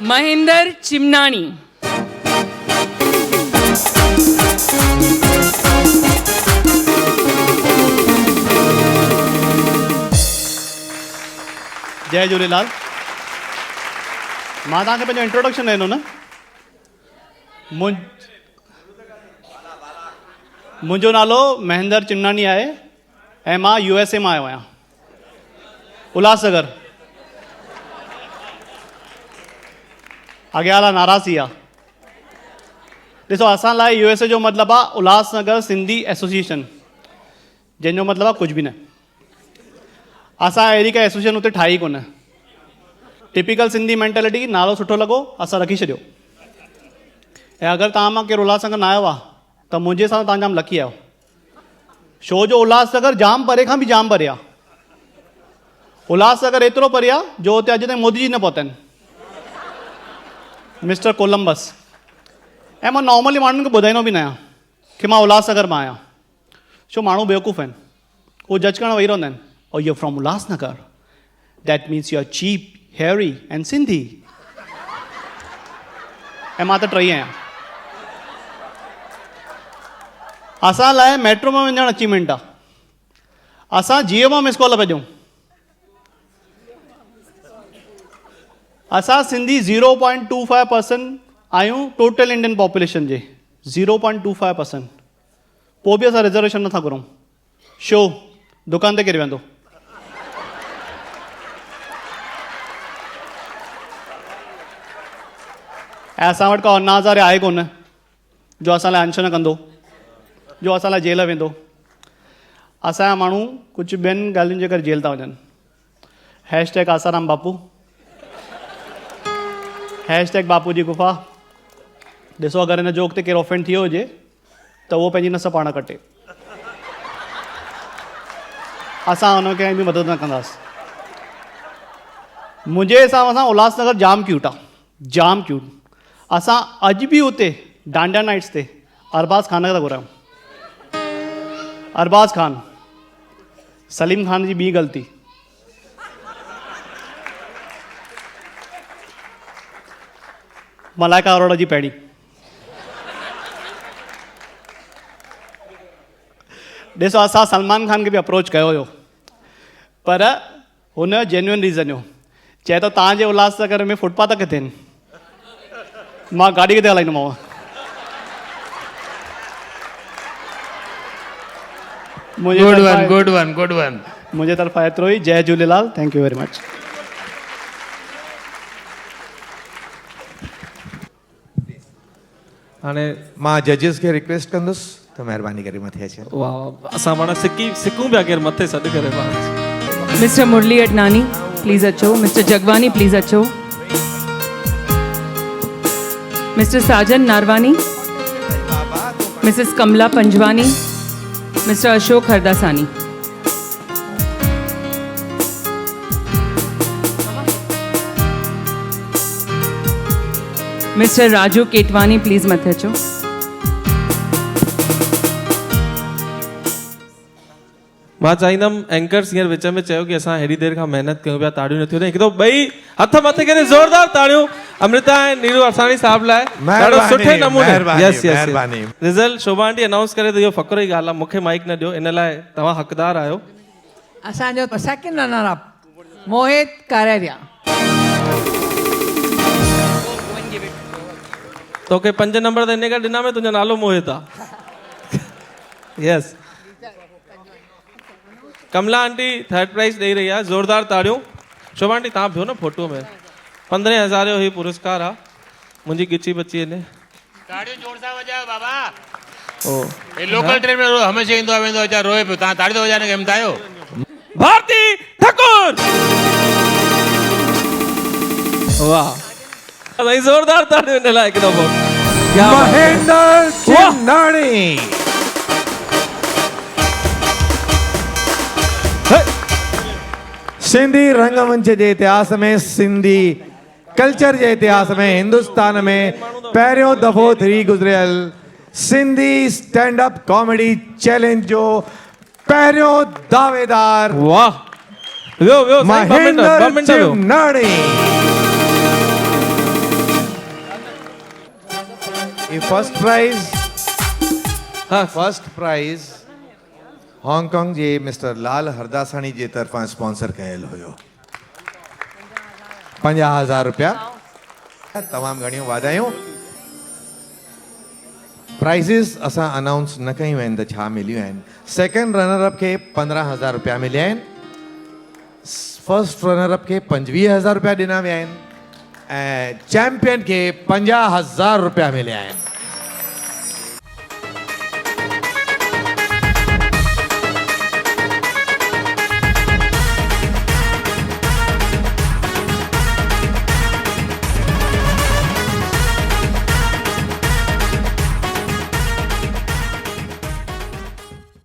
महेंद्र चिमनानी। जय झूलेलाल। मां तव्हांखे पंहिंजो इंट्रोडक्शन ॾिनो न। मुंहिंजो नालो महेंद्र चिमनानी आहे ऐं मां USA मां आयो आहियां, उल्हासनगर। अॻियां वारा नाराज़ थी विया। ॾिसो, असां लाइ USA जो मतिलबु आहे उल्हासनगर सिंधी एसोसिएशन, जंहिंजो मतिलबु आहे कुझु बि न। असां अहिड़ी का एसोसिएशन उते ठाही कोन। टिपिकल सिंधी मेंटेलिटी, नालो सुठो लॻो असां रखी छॾियो। ऐं अगरि तव्हां मां केरु उल्हासनगर न आयो आहे त मुंहिंजे हिसाब सां तव्हां जाम लकी आहियो। छो जो उल्हासनगर जाम परे खां बि जाम परे आहे। उल्हासनगर एतिरो परे आहे जो हुते अॼु ताईं मोदी जी न पहुता आहिनि, मिस्टर कोलंबस। ऐं मां नॉर्मली माण्हुनि खे ॿुधाईंदो बि न आहियां कि मां उल्हासनगर मां आहियां, छो माण्हू बेवकूफ़ आहिनि। उहो जज करणु वेही रहंदा आहिनि। Oh, you're from Ulhasnagar. That means you're cheap, hairy and Sindhi. ऐं मां त टई आहियां। असां लाइ मेट्रो में वञणु अचीवमेंट आहे। असां जियो मां मिस कॉल पिया ॾियूं। असां सिंधी 0.25% आहियूं टोटल इंडियन पॉपुलेशन जे, 0.25%। पोइ बि असां रिजर्वेशन नथा करूं। छो? दुकान ते केरु वेंदो? ऐं असां वटि का अन्ना हज़ारे आहे कोन जो असां लाइ अनशन कंदो, जो असां लाइ जेल वेंदो। असांजा माण्हू कुझु ॿियनि ॻाल्हियुनि जे करे जेल था वञनि। हैशटैग आसाराम बापू, हैशटैग बापू जी गुफ़ा। ॾिसो, अगरि हिन जोक ते केरु ऑफेंड थियो हुजे त उहो पंहिंजी नस पाण कटे। असां हुनखे कंहिं बि मदद न कंदासीं। मुंहिंजे हिसाब सां उल्हासनगर जाम क्यूट आहे, जाम क्यूट। असां अॼु बि उते डांडिया नाइट्स ते अरबाज़ ख़ान खे था घुरायूं। अरबाज़ ख़ान, सलीम ख़ान जी ॿी ग़लती। मलाइका अरोड़ा जी पहिरीं। ॾिसो, असां सलमान ख़ान खे बि अप्रोच कयो हुयो, पर हुन जो जेन्युइन रीज़न हुयो। चए थो तव्हांजे उल्हासनगर में फुटपाथ किथे आहिनि, मां गाॾी किथे हलाईंदोमांव। मुंहिंजे तरफ़ां एतिरो ई। जय Jhulelal. Thank you very much. हाणे मां जजिस खे रिक्वेस्ट कंदुसि त महिरबानी करे मथे अचनि। वाह, असां पाण सिकूं पिया केरु मथे सॾु करे। मिस्टर मुरली अडनानी प्लीज़ अचो। मिस्टर जगवानी प्लीज़ अचो। Mr Sajan Narwani, Mrs Kamla Panjwani, Mr Ashok Hardasani. Mr Raju Ketwani please मथे अचो। मां चाहींदुमि एंकर्स हींअर विच में चयो कि असां हेॾी देरि खां महिनत कयूं पिया, ताड़ियूं नथियूं थियनि। हिकु दफ़ो ॿई हथ मथे करे ज़ोरदार ताड़ियूं अमृता ऐं नीरू अरसाणी साहब लाइ। ॾाढो सुठे नमूने रिज़ल्ट शोभा आंटी अनाउंस करे त इहो फ़ख़ुर जी ॻाल्हि आहे। मूंखे माइक न ॾियो, इन लाइ तव्हां हक़दार आहियो। असांजो सेकेंड रनर अप मोहित कारेरिया। तोखे 5 नंबर त इन करे ॾिना में तुंहिंजो नालो मोहित आहे। यस। कमला आंटी थर्ड प्राइज़ ॾेई रही आहे, ज़ोरदार ताड़ियूं। शोभा आंटी तव्हां बिहो न फोटो में। 15,000 जो ही पुरस्कार आहे। मुंहिंजी गिची बची आहिनि। ताड़ियूं जोर सां वॼायो बाबा। ओ ए लोकल ट्रेन में हमेशह ईंदो वेंदो वीचारो रोए पियो। तव्हां ताड़ी तो वॼाइण खे हिमतायो। भारती ठाकुर। वाह, भाई ज़ोरदार ताड़ियूं इन लाइ। हिकु दफ़ो महेंद्र चिमनानी। सिंधी रंगमंच जे इतिहास में, सिंधी कल्चर जे इतिहास में, हिंदुस्तान में पहिरियों दफ़ो थी गुज़रियल Sindhi stand up comedy challenge जो पहिरियों दावेदार। वाह, महेंद्र चिमनानी। ये फर्स्ट प्राइज હા फर्स्ट प्राइज हांगकांग जे मिस्टर लाल हरदासाणी जे तरफां स्पॉन्सर कयल हुयो 50,000 रुपया तमाम घणियूं वाधायूं प्राइज़िस असां अनाउंस न कयूं आहिनि त छा मिलियूं आहिनि सेकंड रनर अप खे 15,000 रुपया मिलिया आहिनि फर्स्ट रनर अप खे 25,000 रुपया ॾिना विया आहिनि ऐं चैंपियन खे 50,000 रुपया मिलिया आहिनि